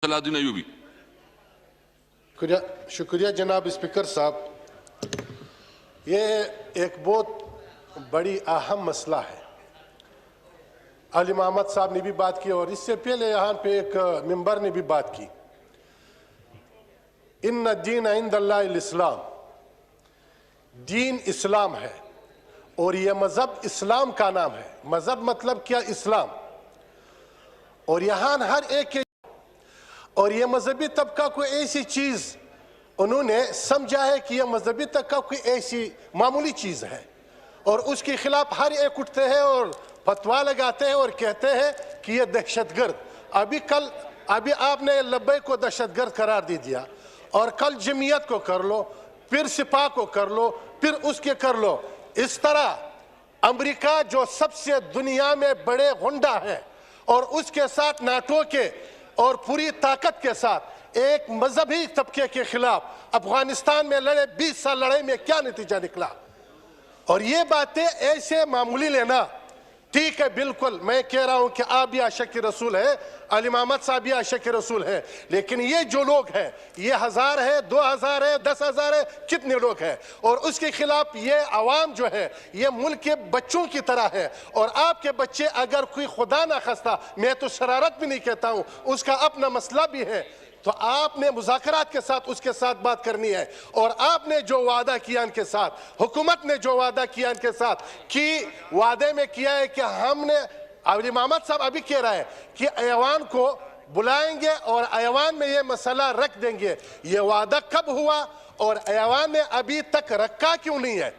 सलाउद्दीन अयूबी। शुक्रिया जनाब स्पीकर साहब। ये एक बहुत बड़ी अहम मसला है। अली मोहम्मद साहब ने भी बात की और इससे पहले यहाँ पे एक मेंबर ने भी बात की। इन्ना दीन इंदल्लाहिल इस्लाम, दीन इस्लाम है और ये मजहब इस्लाम का नाम है। मजहब मतलब क्या? इस्लाम। और यहाँ हर एक के और ये मजहबी तबका कोई ऐसी चीज उन्होंने समझा है कि यह मजहबी तबका कोई ऐसी मामूली चीज है और उसके खिलाफ हर एक उठते हैं और फतवा लगाते हैं और कहते हैं कि यह दहशतगर्द। अभी आपने लब्बैक को दहशतगर्द करार दे दिया और कल जमीयत को कर लो, फिर सिपा को कर लो, फिर उसके कर लो। इस तरह अमेरिका जो सबसे दुनिया में बड़े गुंडा है और उसके साथ नाटो के और पूरी ताकत के साथ एक मजहबी तबके के खिलाफ अफगानिस्तान में लड़े, 20 साल लड़ाई में क्या नतीजा निकला। और ये बातें ऐसे मामूली लेना ठीक है। बिल्कुल मैं कह रहा हूं कि आप भी आशिक रसूल है, अली मोहम्मद साहब भी आशिक रसूल है, लेकिन ये जो लोग हैं ये 1000 है, 2000 है, 10,000 है, कितने लोग हैं और उसके खिलाफ ये आवाम जो है ये मुल्क के बच्चों की तरह है। और आपके बच्चे अगर कोई खुदा ना खास्ता, मैं तो शरारत भी नहीं कहता हूं, उसका अपना मसला भी है, तो आपने मुज़ाकरात के साथ उसके साथ बात करनी है। और आपने जो वादा किया इनके साथ, हुकूमत ने जो वादा किया इनके साथ कि वादे में किया है कि हमने, अली मोहम्मद साहब अभी कह रहा है कि ऐवान को बुलाएंगे और ऐवान में ये मसला रख देंगे। ये वादा कब हुआ और ऐवान ने अभी तक रखा क्यों नहीं है?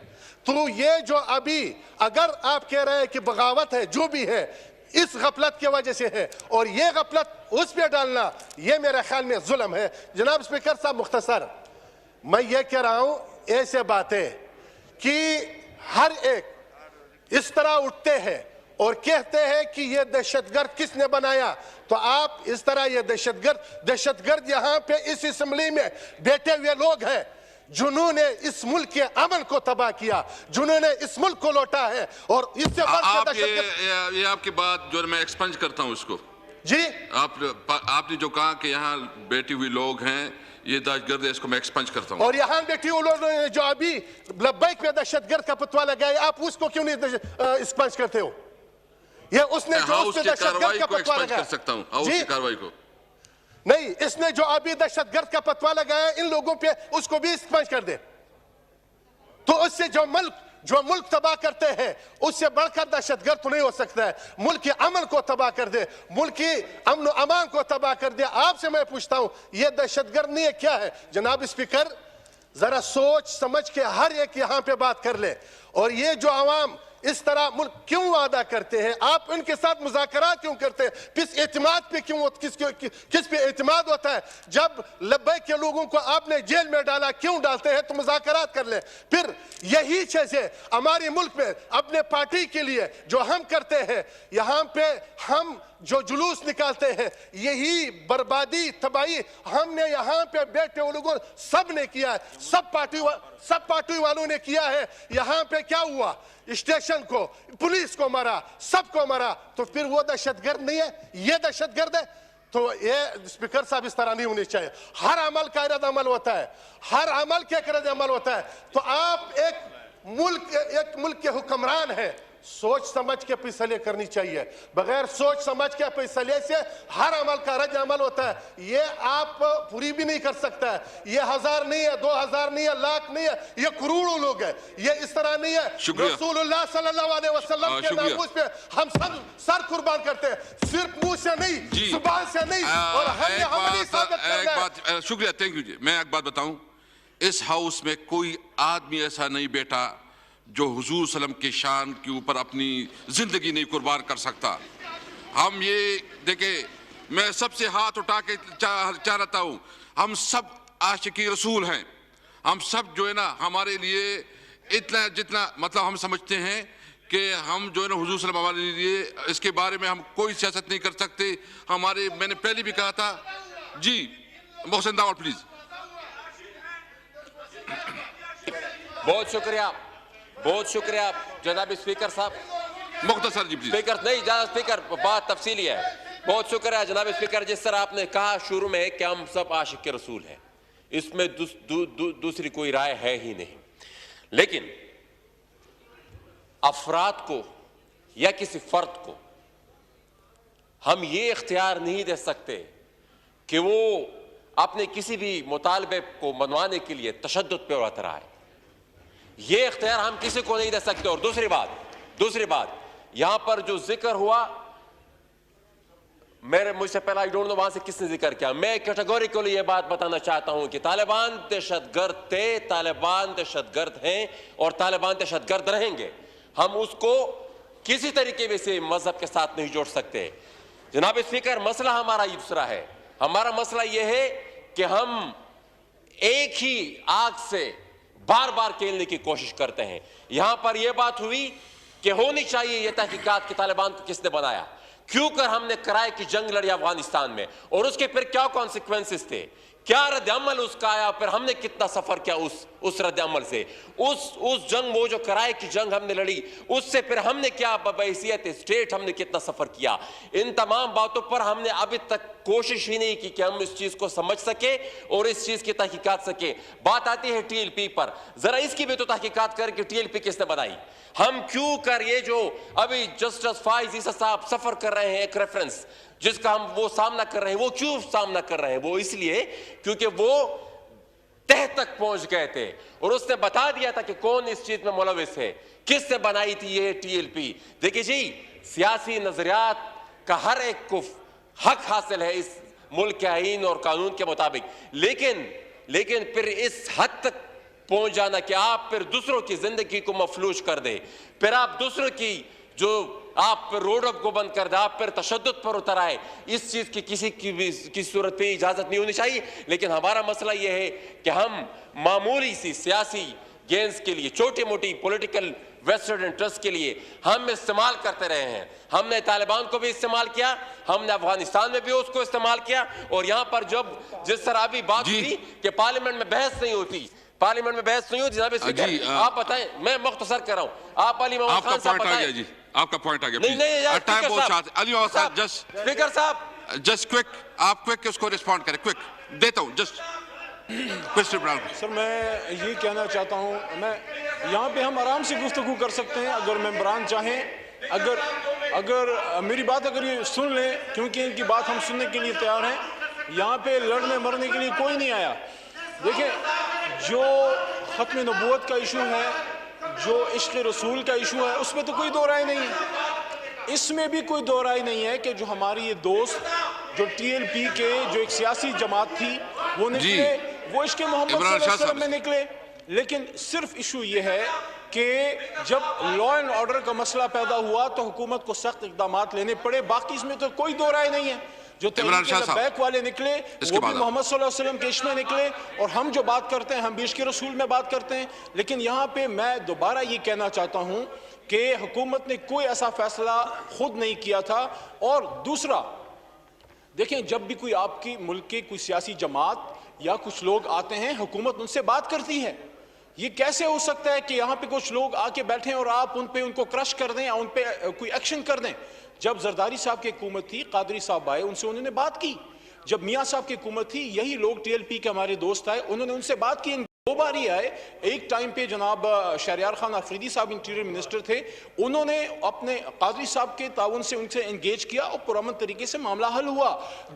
तो ये जो अभी अगर आप कह रहे हैं कि बगावत है, जो भी है इस गफलत की वजह से है और ये गफलत उस पे डालना ये मेरे ख्याल में जुल्म है। जनाब स्पीकर साहब मुख्तसर मैं ये कह रहा हूं, ऐसे बातें कि हर एक इस तरह उठते हैं और कहते हैं कि ये दहशतगर्द किसने बनाया, तो आप इस तरह ये दहशतगर्द यहाँ पे इस असेंबली में बैठे हुए लोग हैं जिन्होंने इस मुल्क के अमन को तबाह किया, जिन्होंने इस मुल्क को लौटा है। और इससे ये आपकी बात जो मैं एक्सपंज करता हूं इसको जी, आपने जो कहा कि यहाँ बैठे हुए लोग हैं ये दहशतगर्द है, इसको मैं एक्सपंज करता हूं। और यहाँ बैठे हुए लोग जो अभी लब्बैक में दहशतगर्द का फतवा लगाए, आप उसको क्यों नहीं एक्सपंज करते हो? ये उसने जो उसने दहशतगर्द का फतवा लगाया, कर सकता हूं हाउस की कार्रवाई को नहीं, इसने जो अभी दहशतगर्द का फतवा लगाया इन लोगों पे, उसको भी एक्सपंज कर दे। तो उससे जो मुल्क तबाह करते हैं उससे बढ़कर दहशतगर्द तो नहीं हो सकता है। मुल्क के अमन को तबाह कर दे, मुल्क की अमन अमान को तबाह कर दे। आपसे मैं पूछता हूं ये दहशतगर्द नहीं है, क्या है? जनाब स्पीकर जरा सोच समझ के हर एक यहां पे बात कर ले। और ये जो आवाम इस तरह मुल्क क्यों वादा करते हैं, आप इनके साथ मुज़ाकरा क्यों करते हैं? किस एतमाद पे क्यों, किस पे एतमाद होता है? जब लब्बैक के लोगों को आपने जेल में डाला, क्यों डालते हैं? तो मुज़ाकरात कर ले। फिर यही चीजें हमारे मुल्क में अपने पार्टी के लिए जो हम करते हैं, यहाँ पे हम जो जुलूस निकालते हैं, यही बर्बादी तबाही हमने यहाँ पे बैठे हुए लोगों सब ने किया है, सब पार्टी वालों ने किया है। यहाँ पे क्या हुआ? स्टेशन को, पुलिस को मारा, सबको मारा। तो फिर वो दहशतगर्द नहीं है, ये दहशतगर्द है? तो ये स्पीकर साहब इस तरह नहीं होनी चाहिए। हर अमल का रद्द अमल होता है, हर अमल के रद्द अमल होता है। तो आप एक मुल्क के हुक्मरान हैं, सोच समझ के फैसले करनी चाहिए। बगैर सोच समझ के फैसले से हर अमल का रद्द अमल होता है। ये आप पूरी भी नहीं कर सकता है। ये 1000 नहीं है, 2000 नहीं है, लाख नहीं है, ये करोड़ों लोग हैं। ये इस तरह नहीं है। रसूलुल्लाह सल्लल्लाहु अलैहि वसल्लम के नामूस पे हम सब सर कुर्बान करते हैं, सिर्फ मुंह से नहीं, जुबान से नहीं। और हमने हमली साबित करना है। शुक्रिया, थैंक यू जी। मैं एक बात बताऊं, इस हाउस में कोई आदमी ऐसा नहीं बैठा जो हुजूर सल्लम के शान के ऊपर अपनी जिंदगी नहीं कुर्बान कर सकता। हम ये देखें, मैं सबसे हाथ उठा के चाहता हूँ, हम सब आशिकी रसूल हैं। हम सब जो है ना, हमारे लिए इतना जितना मतलब हम समझते हैं कि हम जो है ना हुजूर सल्लम हमारे लिए, इसके बारे में हम कोई सियासत नहीं कर सकते। हमारे, मैंने पहले भी कहा था जी, मोहसिन दावड़ प्लीज। बहुत शुक्रिया जनाब स्पीकर साहब। मुख्तसर जी प्लीज। स्पीकर नहीं, ज्यादा स्पीकर, बात तफसीली है। बहुत शुक्रिया जनाब स्पीकर। जिस तरह आपने कहा शुरू में कि हम सब आशिक के रसूल हैं, इसमें दूसरी कोई राय है ही नहीं। लेकिन अफराद को या किसी फर्द को हम ये इख्तियार नहीं दे सकते कि वो अपने किसी भी मुतालबे को मनवाने के लिए तशद्दुद पे उतराए। ये इख्तियार हम किसी को नहीं दे सकते। और दूसरी बात यहां पर जो जिक्र हुआ, मुझसे पहले आई डोंट नो वहां से किसने जिक्र किया, मैं कैटेगोरिकली ये बात बताना चाहता हूं कि तालिबान दहशतगर्द थे, तालिबान दहशतगर्द हैं और तालिबान दहशतगर्द रहेंगे। हम उसको किसी तरीके से मजहब के साथ नहीं जोड़ सकते। जनाब स्पीकर, मसला हमारा दूसरा है। हमारा मसला यह है कि हम एक ही आग से बार बार खेलने की कोशिश करते हैं। यहां पर यह बात हुई कि होनी चाहिए यह तहकीकात कि तालिबान को किसने बनाया, क्यों कर हमने किराए की जंग लड़ी अफगानिस्तान में, और उसके फिर क्या कॉन्सिक्वेंसेस थे, क्या रद्द अमल उसका आया, फिर हमने कितना सफर किया उस रद्द अमल से, उस जंग, वो जो किराए की जंग हमने लड़ी, उससे फिर हमने क्या बहैसियत स्टेट हमने कितना सफर किया। इन तमाम बातों पर हमने अभी तक कोशिश ही नहीं की कि हम इस चीज को समझ सके और इस चीज की तहकीकात सके। बात आती है टीएलपी पर, जरा इसकी भी तो तहकीकात कर कि टीएलपी किसने बनाई। हम क्यों कर ये जो अभी जस्टिस फाइज ईसा साहब सफर कर रहे हैं, एक रेफरेंस जिसका हम वो सामना कर रहे हैं, वो क्यों सामना कर रहे हैं? वो इसलिए क्योंकि वो तह तक पहुंच गए थे और उसने बता दिया था कि कौन इस चीज में मुलविस है, किसने बनाई थी ये टीएलपी। देखिए जी, सियासी नजरियात का हर एक को हक हासिल है इस मुल्क के आईन और कानून के मुताबिक, लेकिन फिर इस हद तक पहुंच जाना कि आप फिर दूसरों की जिंदगी को मफलूज कर दे, फिर आप दूसरों की जो आप फिर रोड को बंद कर दे, आप फिर तशद्दुद पर उतर आए, इस चीज की किसी की भी की सूरत पे इजाजत नहीं होनी चाहिए। लेकिन हमारा मसला यह है कि हम मामूली सी सियासी गेंस के लिए, छोटी मोटी पॉलिटिकल वेस्टेड इंटरेस्ट के लिए हम इस्तेमाल करते रहे हैं। हमने तालिबान को भी इस्तेमाल किया, हमने अफगानिस्तान में भी उसको इस्तेमाल किया, और यहां पर जब जिस तरह अभी बात हुई कि पार्लियामेंट में बहस नहीं होती, जनाब स्पीकर आप बताएं, मैं मुख्तसर कर रहा हूं, आप अली मोहम्मद खान साहब बताएं जी। आपका पॉइंट आ गया। नहीं टाइम बहुत शार्ट। अली मोहम्मद साहब जस्ट स्पीकर साहब जस्ट क्विक, आप क्विक उसको रिस्पॉन्ड करें, क्विक देता हूं जस्ट क्वेश्चन। सर मैं ये कहना चाहता हूँ, मैं यहाँ पे हम आराम से गुफ्तगू कर सकते हैं अगर मेंबरान चाहें, अगर मेरी बात अगर ये सुन लें, क्योंकि इनकी बात हम सुनने के लिए तैयार हैं। यहाँ पे लड़ने मरने के लिए कोई नहीं आया। देखिए, जो ख़त्म नबूवत का इशू है, जो इश्क़ रसूल का इशू है, उसमें तो कोई दो राय नहीं है। इसमें भी कोई दो राय नहीं है कि जो हमारी ये दोस्त जो टीएलपी के जो एक सियासी जमात थी वो निकले, वो इश्क़ मोहम्मद सल्लल्लाहु अलैहि वसल्लम में निकले। लेकिन सिर्फ इशू ये है कि जब लॉ एंड ऑर्डर का मसला पैदा हुआ तो हुकूमत को सख्त इक़दाम लेने पड़े। बाकी इसमें तो कोई दो राय नहीं है। जो बैक वाले निकले वो भी मोहम्मद सल्लल्लाहु अलैहि वसल्लम के इश्क़ में निकले, और हम जो बात करते हैं हम भी इश्क़ रसूल में बात करते हैं। लेकिन यहाँ पे मैं दोबारा ये कहना चाहता हूँ कि हुकूमत ने कोई ऐसा फैसला खुद नहीं किया था। और दूसरा, देखें, जब भी कोई आपकी मुल्क की कोई सियासी जमात या कुछ लोग आते हैं, हुकूमत उनसे बात करती है। ये कैसे हो सकता है कि यहाँ पे कुछ लोग आके बैठे और आप उनको क्रश कर दें या उन पे कोई एक्शन कर दें? जब जरदारी साहब की हुकूमत थी, कादरी साहब आए, उनसे उन्होंने बात की। जब मियाँ साहब की हुकूमत थी, यही लोग टीएलपी के हमारे दोस्त आए, उन्होंने उनसे बात की। दो बार ही आए। एक टाइम पे जनाब शहरियार खान अफरीदी साहब इंटीरियर मिनिस्टर थे, उन्होंने अपने कादरी साहब के ताउन से उनसे एंगेज किया और पुरअमन तरीके से मामला हल हुआ।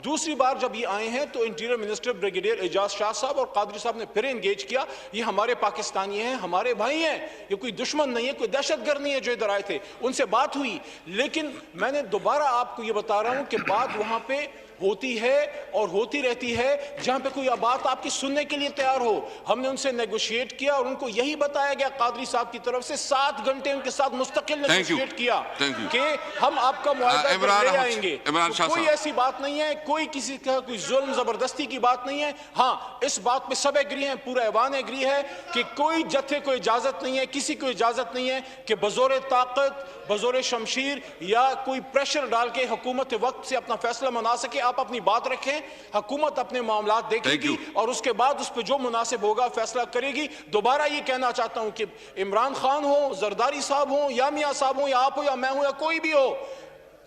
दूसरी बार जब ये आए हैं तो interior minister brigadier Ejaz Shah साहब और कादरी साहब ने फिर एंगेज किया। ये हमारे पाकिस्तानी हैं, हमारे भाई हैं, ये कोई दुश्मन नहीं है, कोई दहशतगर्द नहीं है जो इधर आए थे। उनसे बात हुई। लेकिन मैंने दोबारा आपको ये बता रहा हूँ कि बात वहाँ पे होती है और होती रहती है जहां पे कोई बात आपकी सुनने के लिए तैयार हो। हमने उनसे नेगोशिएट किया और उनको यही बताया गया कादरी साहब की तरफ से, 7 घंटे उनके साथ मुस्तकिल नेगोशिएट किया कि हम आपका मुआहदा ले आएंगे। तो कोई ऐसी बात नहीं है, कोई किसी का कोई जुल्म जबरदस्ती की बात नहीं है। हाँ, इस बात पे सब एग्री हैं, पूरा ऐवान एग्री है कि कोई जत्थे को इजाजत नहीं है, किसी को इजाजत नहीं है कि बजोरे ताकत, बजोरे शमशीर या कोई प्रेशर डाल के हुकूमत वक्त से अपना फैसला मना सके। आप अपनी बात रखें, हुकूमत अपने मामला देखेगी और उसके बाद उस पर जो मुनासिब होगा फैसला करेगी। दोबारा ये कहना चाहता हूं कि इमरान खान हो, जरदारी साहब हो, या मियां साहब हो, या आप हो, या मैं हूं, या कोई भी हो,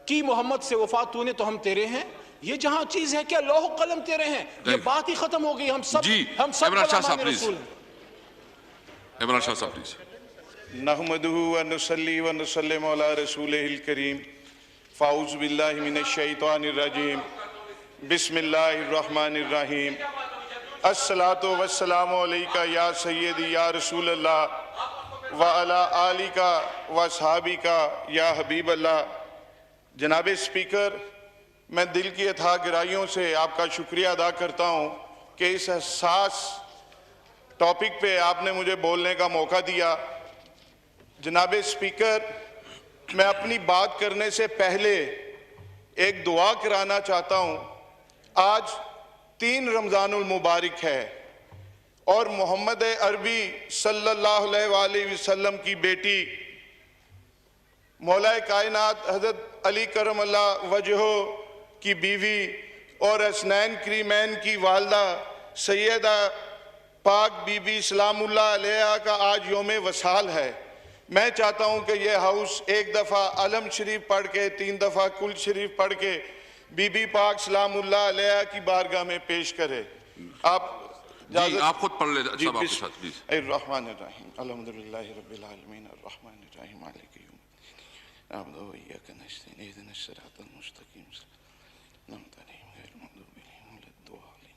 की मोहम्मद से वफात तूने तो हम तेरे हैं, ये जहां चीज है क्या लौह कलम तेरे हैं, ये बात ही खत्म हो गई। हम सब इमरान शाह साहब प्लीज, इमरान शाह साहब प्लीज। नहमदुहु व नुसल्ली व नुसल्लिमु अला रसूलिहिल करीम, फ़ाऊज़ बिल्लाहि मिनश शैतानिर रजीम, बिस्मिल्लाहिर रहमानिर रहीम, अस्सलातु वस्सलामु अलैका या सय्यदी या रसूल अल्लाह व अला आलिका व सहाबिका या हबीब अल्लाह। जनाब स्पीकर, मैं दिल की अथाह गहराइयों से आपका शुक्रिया अदा करता हूँ कि इस हसास टॉपिक पे आपने मुझे बोलने का मौका दिया। जनाब स्पीकर, मैं अपनी बात करने से पहले एक दुआ कराना चाहता हूँ। आज 3 रमज़ानुल मुबारक है और मोहम्मद अरबी सल्लल्लाहु अलैहि वसल्लम की बेटी मौलाए कायनात हज़रत अली करमल्लाहु वजहो की बीवी और हसनैन करीमैन की वालदा सैयदा पाक बीबी सलामुल्लाह अलैहा का आज योम वसाल है। मैं चाहता हूं कि यह हाउस एक दफ़ा अलम शरीफ पढ़ के 3 दफ़ा कुल शरीफ पढ़ के बीबी पाक सलामुल्लाह अलैहा की बारगाह में पेश करे। आप खुद पढ़ ले सब आपके साथ प्लीज। अर्रहमानिर्रहीम अल्हम्दुलिल्लाहि रब्बिल आलमीन अर्रहमानिर्रहीम मालिकि यौमिद्दीन नअबुदु व इय्याका नस्तईन इहदिनस सिरातल मुस्तकीम अनअमत अलैहिम गैरिल मग़दूबि अलैहिम वलद्दालिन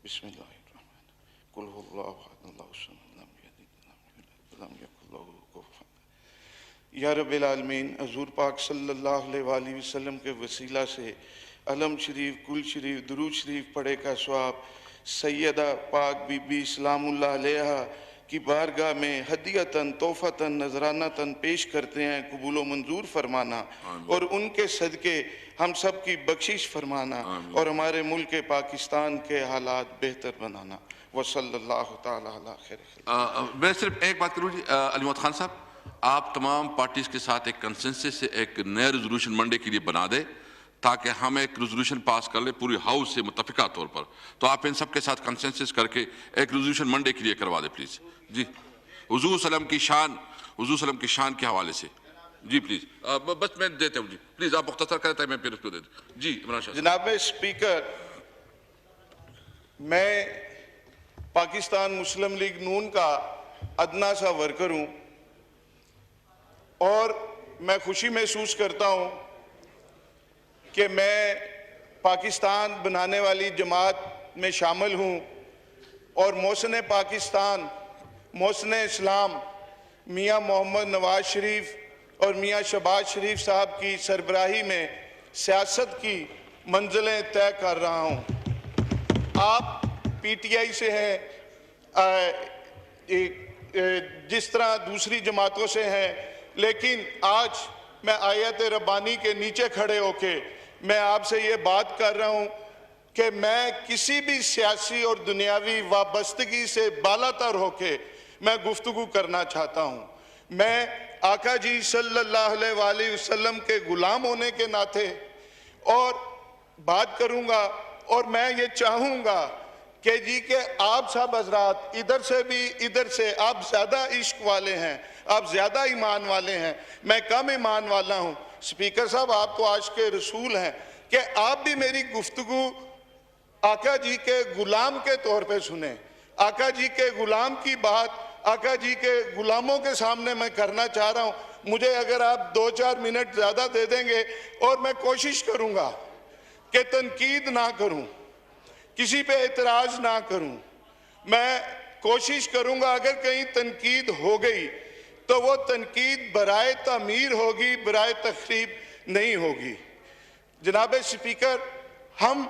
बिस्मिल्लाहिर्रहमानिर्रहीम कुल हुवल्लाहु अहद अल्लाहुस समद लम यलिद वलम यूलद वलम यकुल लहू कुफुवन अहद। या रब्बिल आलमीन, हुज़ूर पाक सल्लल्लाहु अलैहि वसल्लम के वसीला से अलम शरीफ कुल शरीफ दुरूद शरीफ पढ़े का सवाब सैयदा पाक बीबी सलामुल्लाह अलैहा की बारगाह में हदियतन तोहफतन नजरानतन पेश करते हैं। कबूल व मंजूर फरमाना और उनके सदके हम सब की बख्शिश फरमाना और हमारे मुल्क पाकिस्तान के हालात बेहतर बनाना। वसल्लल्लाहु ताला अला खैर। मैं सिर्फ एक बात करूँ जी, अली मोहम्मद खान साहब, आप तमाम पार्टीज के साथ एक कंसेंसस से एक नया रेजोल्यूशन मंडे के लिए बना दे ताकि हम एक रेजोल्यूशन पास कर ले पूरी हाउस से मुत्तफिका तौर पर। तो आप इन सब के साथ कंसेंसस करके एक रेजोल्यूशन मंडे के लिए करवा दे प्लीज जी, हुजूर सल्लम की शान के हवाले से जी प्लीज। बस मैं देता हूँ जी, प्लीज आप मुख्तसर करते हैं, मैं फिर उसको दे दूँ जी। इमरान शाह जनाब स्पीकर, मैं पाकिस्तान मुस्लिम लीग नून का अदना सा वर्कर हूँ और मैं खुशी महसूस करता हूँ कि मैं पाकिस्तान बनाने वाली जमात में शामिल हूँ और मोहसिन पाकिस्तान मोहसिन इस्लाम मियाँ मोहम्मद नवाज शरीफ और मियाँ शहबाज शरीफ साहब की सरबराही में सियासत की मंजिलें तय कर रहा हूँ। आप पीटीआई से हैं, जिस तरह दूसरी जमातों से हैं, लेकिन आज मैं आयत रब्बानी के नीचे खड़े होके मैं आपसे ये बात कर रहा हूँ कि मैं किसी भी सियासी और दुनियावी वाबस्तगी से बालातर होके मैं गुफ्तगू करना चाहता हूँ। मैं आका जी सल्लल्लाहु अलैहि वसल्लम के गुलाम होने के नाते और बात करूँगा और मैं ये चाहूँगा कि जी के आप सब हजरात इधर से भी इधर से आप ज़्यादा इश्क वाले हैं, आप ज़्यादा ईमान वाले हैं, मैं कम ईमान वाला हूँ। स्पीकर साहब, आप तो आज के रसूल हैं कि आप भी मेरी गुफ्तगू आका जी के गुलाम के तौर पे सुने। आका जी के गुलाम की बात आका जी के गुलामों के सामने मैं करना चाह रहा हूँ। मुझे अगर आप 2-4 मिनट ज़्यादा दे देंगे और मैं कोशिश करूँगा कि तनकीद ना करूँ, किसी पे एतराज़ ना करूँ। मैं कोशिश करूँगा अगर कहीं तनकीद हो गई तो वो तनकीद बराए तामीर होगी, बराए तखरीब नहीं होगी। जनाब स्पीकर, हम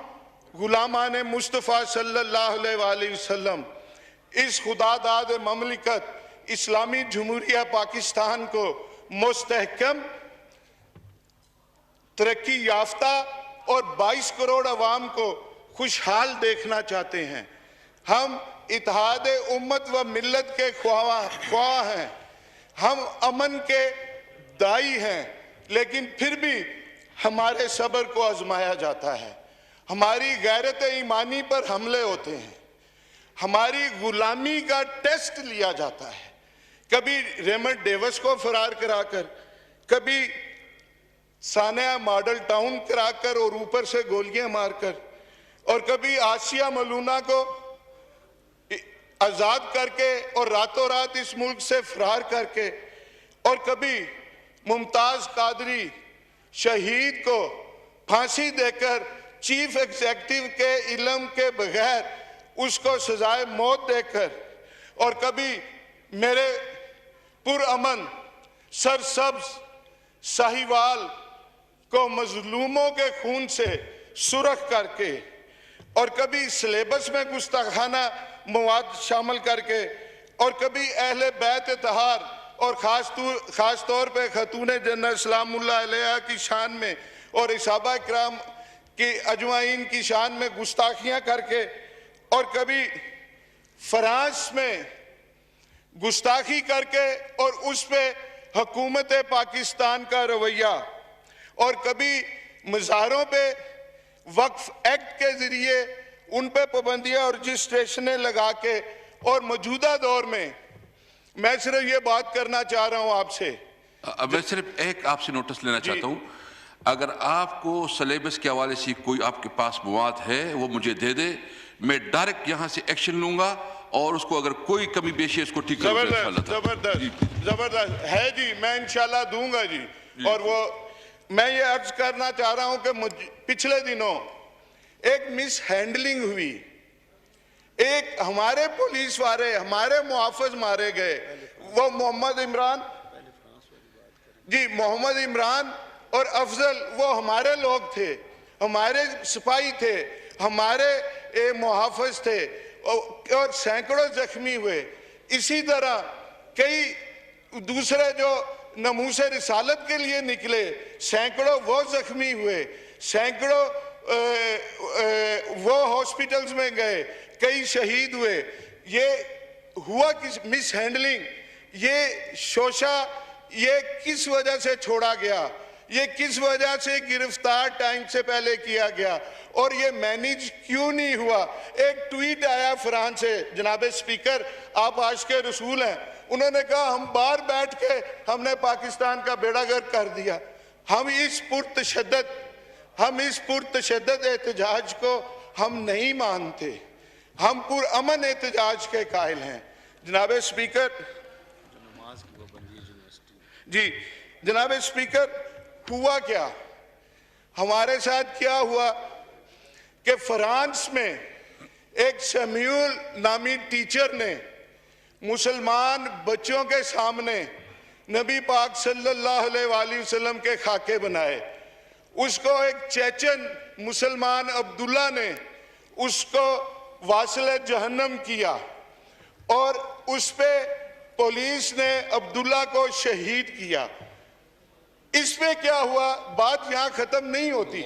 गुलामान मुस्तफ़ा सल्लल्लाहु अलैहि वसल्लम इस खुदादाद ममलिकत इस्लामी जमहूरिया पाकिस्तान को मुस्तहकम, तरक्की याफ्ता और 22 करोड़ अवाम को खुशहाल देखना चाहते हैं। हम इत्तेहाद उम्मत व मिल्लत के ख्वाह हैं, हम अमन के दाई हैं, लेकिन फिर भी हमारे सब्र को आजमाया जाता है, हमारी गैरत ईमानी पर हमले होते हैं, हमारी गुलामी का टेस्ट लिया जाता है। कभी रेमंड डेविस को फरार कराकर, कभी सानिया मॉडल टाउन कराकर और ऊपर से गोलियां मारकर, और कभी आसिया मलूना को आजाद करके और रातों रात इस मुल्क से फरार करके, और कभी मुमताज कादरी शहीद को फांसी देकर चीफ एग्जीक्यूटिव के इल्म के बगैर उसको सजाए मौत देकर, और कभी मेरे पुरअमन सरसब्ज साहिवाल को मजलूमों के खून से सुरख करके, और कभी सिलेबस में गुस्ताखाना मवाद शामिल करके, और कभी अहले बैत तहार और खास तौर पे खतून जन्नत सलामुल्लाह अलैहा की शान में और इसाबा इकराम की अजमाइन की शान में गुस्ताखियां करके, और कभी फ्रांस में गुस्ताखी करके और उस पे हुकूमत पाकिस्तान का रवैया, और कभी मज़ारों पे वक्फ एक्ट के जरिए उन पे पाबंदियां और रजिस्ट्रेशनें लगा के, और मौजूदा दौर में मैं सिर्फ ये बात करना चाह रहा हूं आपसे। मैं सिर्फ एक आपसे नोटिस लेना चाहता हूं, अगर आपको सिलेबस के हवाले से कोई आपके पास मवाद है वो मुझे दे दे, मैं डायरेक्ट यहां से एक्शन लूंगा और उसको अगर कोई कमी पेशी है इसको ठीक जबरदस्त जबरदस्त है जी, मैं इंशाल्लाह दूंगा जी। और वो मैं ये अर्ज करना चाह रहा हूं कि पिछले दिनों एक मिस हैंडलिंग हुई, एक हमारे पुलिस वाले हमारे मुहाफिज मारे गए, वो मोहम्मद इमरान जी, मोहम्मद इमरान और अफजल वो हमारे लोग थे, हमारे सिपाही थे, हमारे मुहाफिज थे, और सैकड़ों जख्मी हुए। इसी तरह कई दूसरे जो नमूसे रिसालत के लिए निकले, सैकड़ों वो जख्मी हुए, सैकड़ों वो हॉस्पिटल्स में गए, कई शहीद हुए। ये हुआ किस मिस हैंडलिंग, ये शोशा ये किस वजह से छोड़ा गया, ये किस वजह से गिरफ्तार टाइम से पहले किया गया, और ये मैनेज क्यों नहीं हुआ। एक ट्वीट आया फ्रांस से, जनाब स्पीकर आप आज के रसूल हैं, उन्होंने कहा हम बाहर बैठ के हमने पाकिस्तान का बेड़ा गर्क कर दिया। हम इस पुरतशद्दद एहतजाज को हम नहीं मानते, हम पुरअमन एहतजाज के कायल हैं। जनाब स्पीकर जी, जनाब स्पीकर हुआ क्या, हमारे साथ क्या हुआ कि फ्रांस में एक शम्यूल नामी टीचर ने मुसलमान बच्चों के सामने नबी पाक सल्लल्लाहु अलैहि वसल्लम के खाके बनाए। उसको एक चेचन मुसलमान अब्दुल्ला ने उसको वासिल जहन्नम किया, और उस पे पुलिस ने अब्दुल्ला को शहीद किया। इस पे क्या हुआ, बात यहां खत्म नहीं होती।